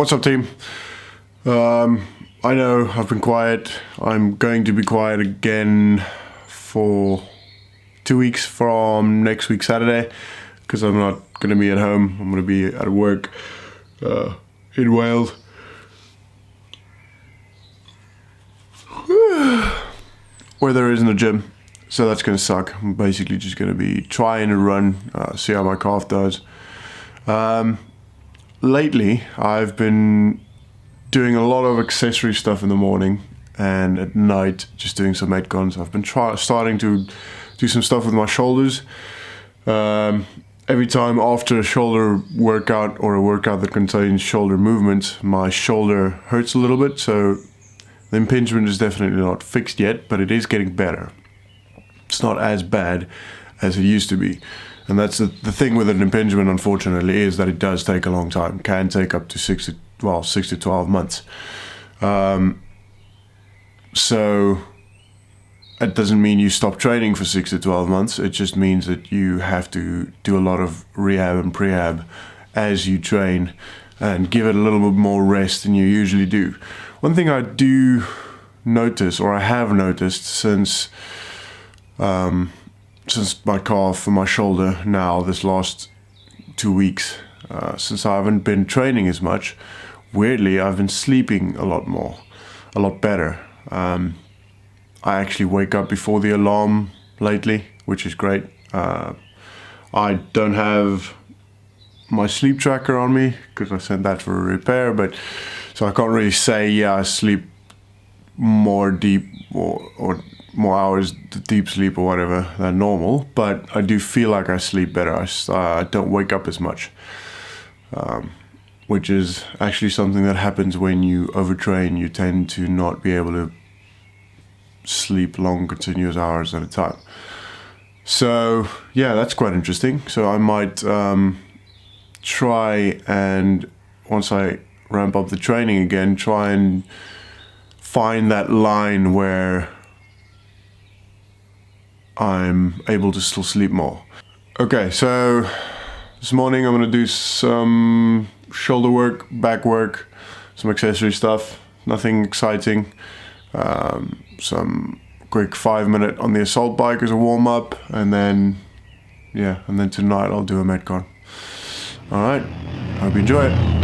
What's up, team? I know I've been quiet. I'm going to be quiet again for 2 weeks from next week Saturday, because I'm not going to be at home. I'm going to be at work in Wales. Where there isn't a gym, so that's going to suck. I'm basically just going to be trying to run, see how my calf does. Lately, I've been doing a lot of accessory stuff in the morning, and at night just doing some metcons. I've been starting to do some stuff with my shoulders. Every time after a shoulder workout or a workout that contains shoulder movements, my shoulder hurts a little bit, so the impingement is definitely not fixed yet, but it is getting better. It's not as bad as it used to be. And that's the thing with an impingement, unfortunately, is that it does take a long time. It can take up to 6 to 12 months. So it doesn't mean you stop training for 6 to 12 months. It just means that you have to do a lot of rehab and prehab as you train and give it a little bit more rest than you usually do. One thing I do notice, or I have noticed since my calf and my shoulder now, this last 2 weeks, since I haven't been training as much, weirdly I've been sleeping a lot better. I actually wake up before the alarm lately, which is great. I don't have my sleep tracker on me because I sent that for a repair, but so I can't really say I sleep more deep or more hours deep sleep or whatever than normal, but I do feel like I sleep better. I don't wake up as much, which is actually something that happens when you overtrain. You tend to not be able to sleep long continuous hours at a time. So yeah, that's quite interesting. So I might try, and once I ramp up the training again, try and find that line where I'm able to still sleep more. Okay, so this morning I'm gonna do some shoulder work, back work, some accessory stuff, nothing exciting. Some quick 5-minute on the assault bike as a warm-up, and then tonight I'll do a metcon. All right, hope you enjoy it.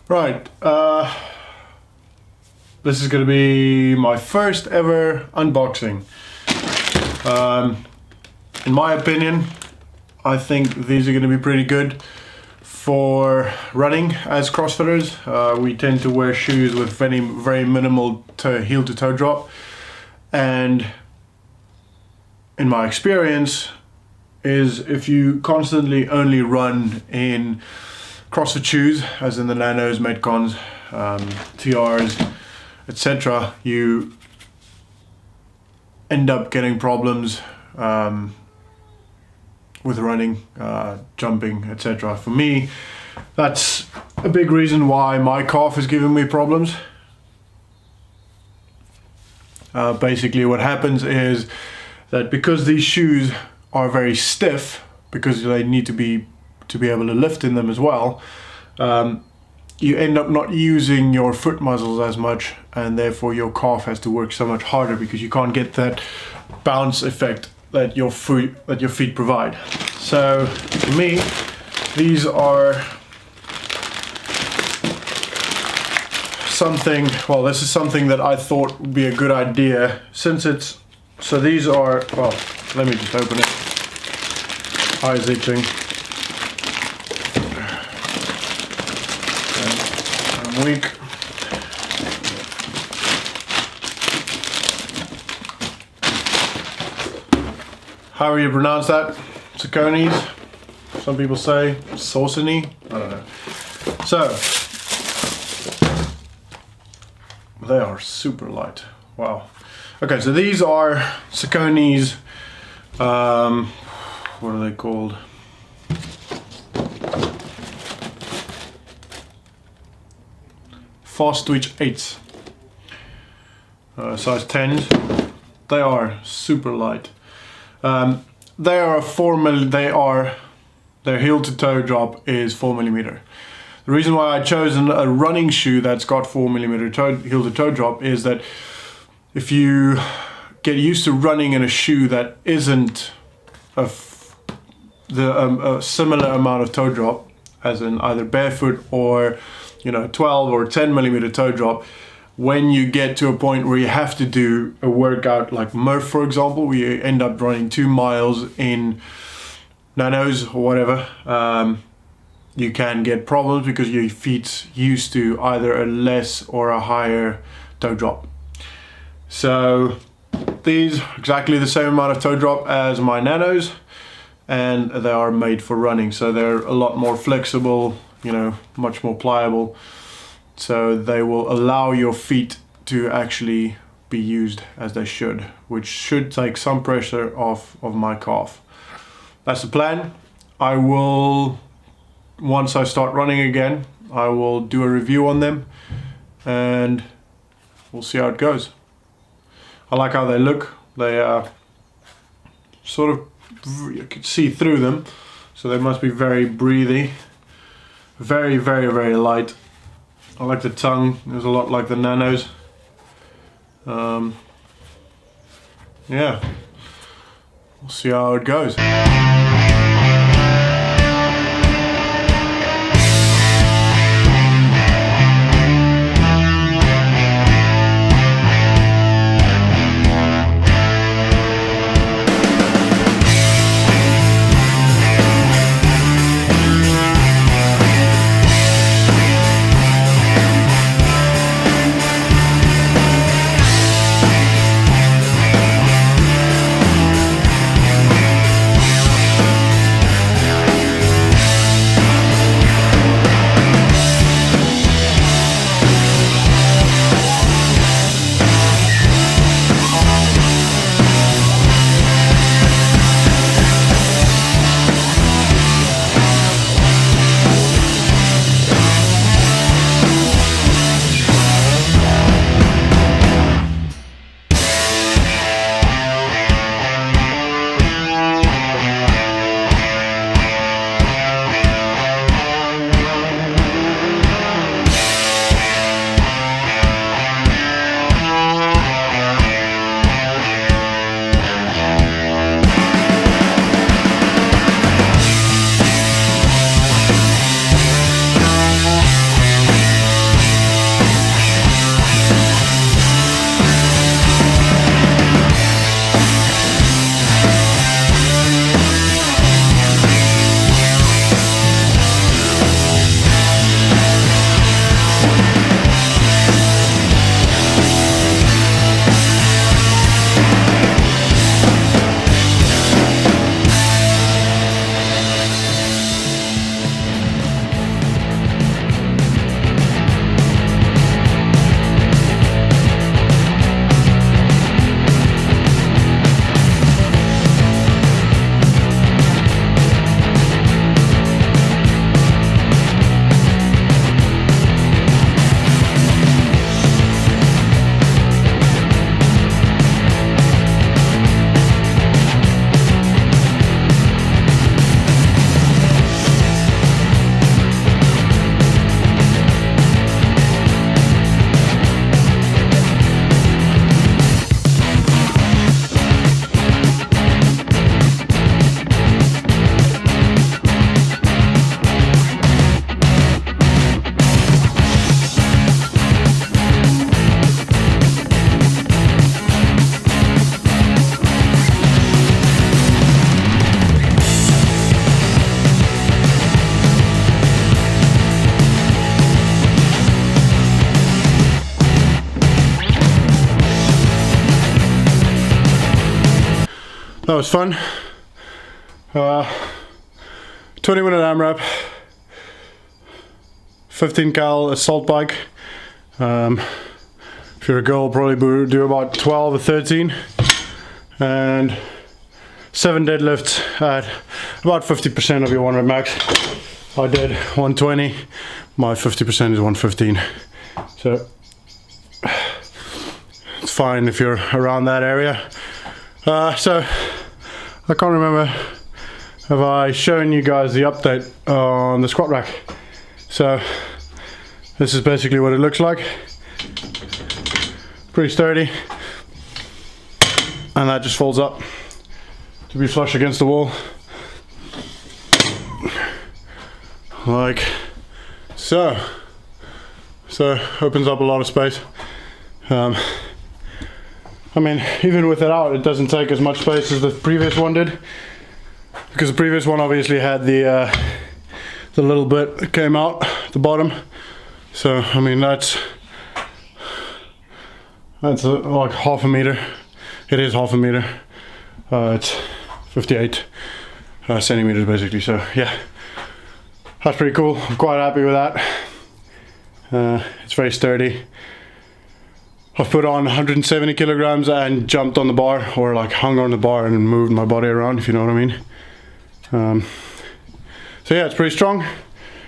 Right, this is going to be my first ever unboxing. In my opinion, I think these are going to be pretty good for running as CrossFitters. We tend to wear shoes with very minimal heel to toe drop, and in my experience is if you constantly only run in CrossFit shoes, as in the Nanos, Metcons, TRs, etc., you end up getting problems with running, jumping, etc. For me, that's a big reason why my calf is giving me problems. Basically what happens is that because these shoes are very stiff, because they need to be able to lift in them as well, you end up not using your foot muscles as much, and therefore your calf has to work so much harder because you can't get that bounce effect that your feet provide. So for me, these are something, well, this is something that I thought would be a good idea, since it's, so these are, well, let me just open it. Eyes itching. I'm weak. How do you pronounce that? Saucony's? Some people say Saucony. I don't know. So they are super light. Wow. Okay, so these are Saucony's. What are they called? Fast Twitch 8s. Size 10s. They are super light. They are their heel to toe drop is 4mm. The reason why I chose a running shoe that's got 4mm heel to toe drop is that if you get used to running in a shoe that isn't a similar amount of toe drop, as in either barefoot or 12 or 10mm toe drop, when you get to a point where you have to do a workout like Murph, for example, where you end up running 2 miles in nanos or whatever, you can get problems because your feet's used to either a less or a higher toe drop. So these are exactly the same amount of toe drop as my nanos, and they are made for running, so they're a lot more flexible, much more pliable. So they will allow your feet to actually be used as they should, which should take some pressure off of my calf. That's the plan. I will, once I start running again, I will do a review on them and we'll see how it goes. I like how they look. They are sort of, you can see through them, so they must be very breathy. Very, very, very light. I like the tongue. It's a lot like the nanos. Yeah, we'll see how it goes. that was fun. 20-minute AMRAP, 15 cal assault bike. If you're a girl, probably do about 12 or 13, and 7 deadlifts at about 50% of your 1 rep max. I did 120, my 50% is 115, so it's fine if you're around that area. So I can't remember, have I shown you guys the update on the squat rack? So this is basically what it looks like. Pretty sturdy, and that just folds up to be flush against the wall, like so. So opens up a lot of space. I mean, even with it out, it doesn't take as much space as the previous one did, because the previous one obviously had the little bit that came out at the bottom. So I mean, that's like half a meter. It is half a meter. It's 58 centimeters basically. So yeah, that's pretty cool. I'm quite happy with that. It's very sturdy. I've put on 170 kilograms and jumped on the bar, or like hung on the bar and moved my body around, if you know what I mean. So yeah, it's pretty strong.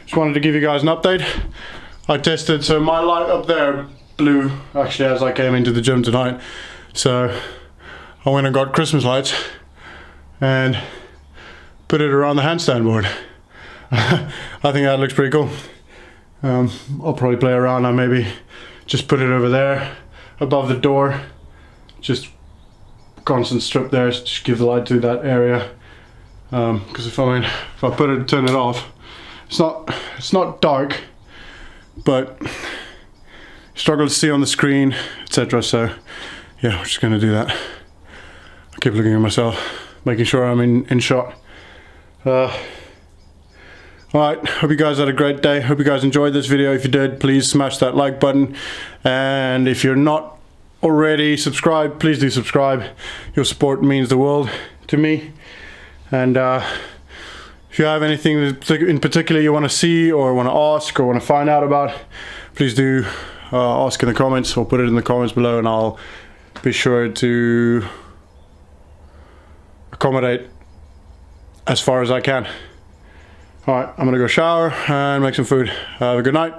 Just wanted to give you guys an update. I tested, so my light up there blew actually as I came into the gym tonight. So I went and got Christmas lights and put it around the handstand board. I think that looks pretty cool. I'll probably play around and maybe just put it over there above the door, just constant strip there, just give the light to that area. Because if I turn it off, it's not dark, but struggle to see on the screen, etc. So yeah, we're just gonna do that. I keep looking at myself, making sure I'm in shot. Alright, hope you guys had a great day. Hope you guys enjoyed this video. If you did, please smash that like button. And if you're not already subscribed, please do subscribe. Your support means the world to me. And if you have anything in particular you want to see or want to ask or want to find out about, please do ask in the comments or put it in the comments below, and I'll be sure to accommodate as far as I can. Alright, I'm gonna go shower and make some food. Have a good night.